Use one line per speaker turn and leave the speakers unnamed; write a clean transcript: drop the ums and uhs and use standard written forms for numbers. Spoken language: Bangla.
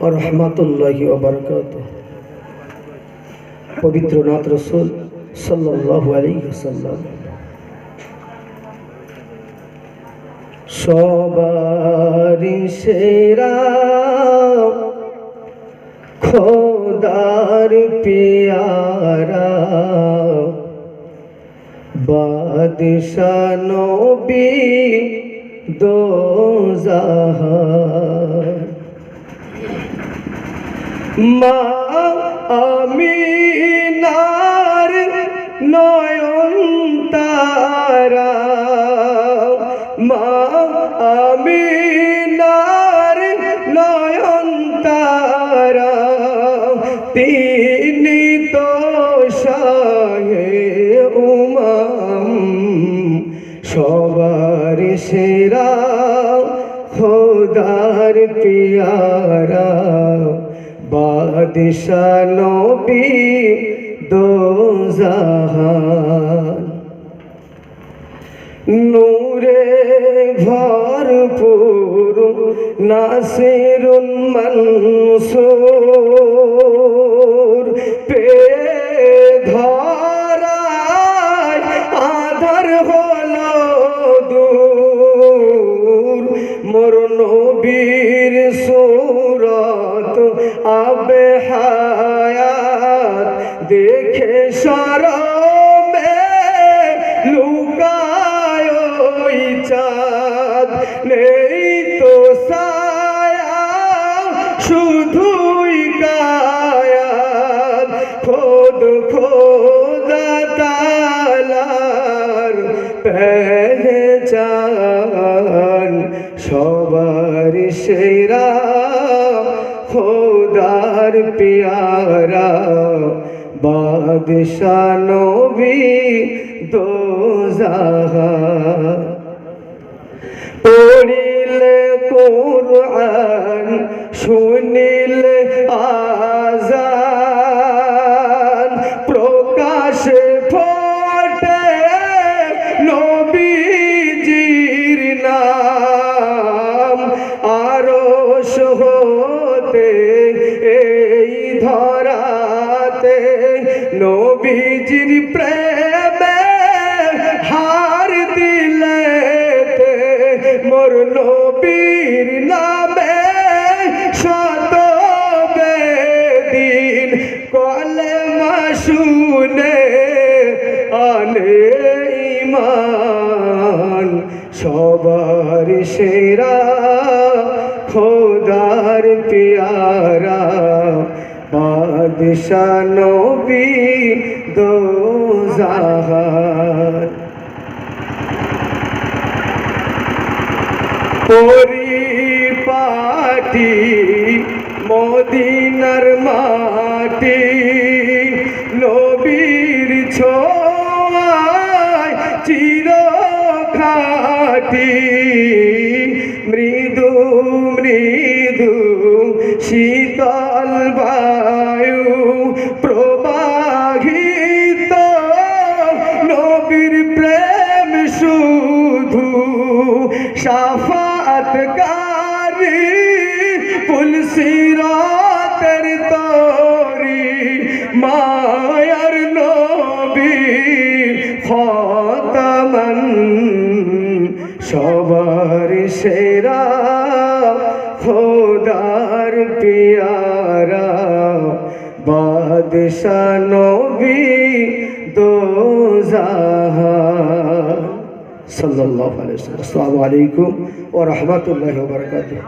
ওয়া রাহমাতুল্লাহি ওয়া বারাকাতুহু। পবিত্র নাথ রাসূল সাল্লাল্লাহু আলাইহি ওয়াসাল্লাম সবারই সেরা খোদার পিয়ারা বাদশাহ নবী দো জাহান মা আমিনার নয়ন তারা মা আমিনার নয়ন তারা তিনি তো শাহে উমাম সবার সেরা খোদার পিয়ারা বাদশাহ নবী দো জাহান নূরে ভরপুর নাসিরুন মনসুর পে ধরায় আধার হলো দূর মোর নবীর সুরত আবে হায়াত দেখে শরমে লুকায় ওই চাঁদ নেই তো ছায়া শুধুই কায়াত খোদ খোদা তাআলার পেহচান সবার সেরা খোদার পিয়ারা বাদশাহ নবী দো জাহান পড়িলে কুরআন শুনিলে আযান প্রকাশে ফোটে নবীজির নাম আরশ হতে এই ধরাতে নবীজির প্রেমে হার দিলেতে মোর নবীর নামে শত বেদিন কলেমা শুনে আনে ঈমান সবার সেরা খোদার পিয়ারা বাদশাহ নবী দো জাহান পরিপাটি মদিনার মাটি নবীর ছোঁয়ায় চির খাটি মৃদু মৃদু শীতল বায়ু প্রবাহিত নবীর প্রেম শুধু শাফাআতকারী পুলসিরাতের তরি মায়ার নবী খাতামান সবার সেরা খোদার পিয়ারা বাদশাহ নবী দো জাহান সাল্লাল্লাহু আলাইহি ওয়াসাল্লাম। আসসালামু আলাইকুম ওয়া রাহমাতুল্লাহি ওয়া বারাকাতুহু।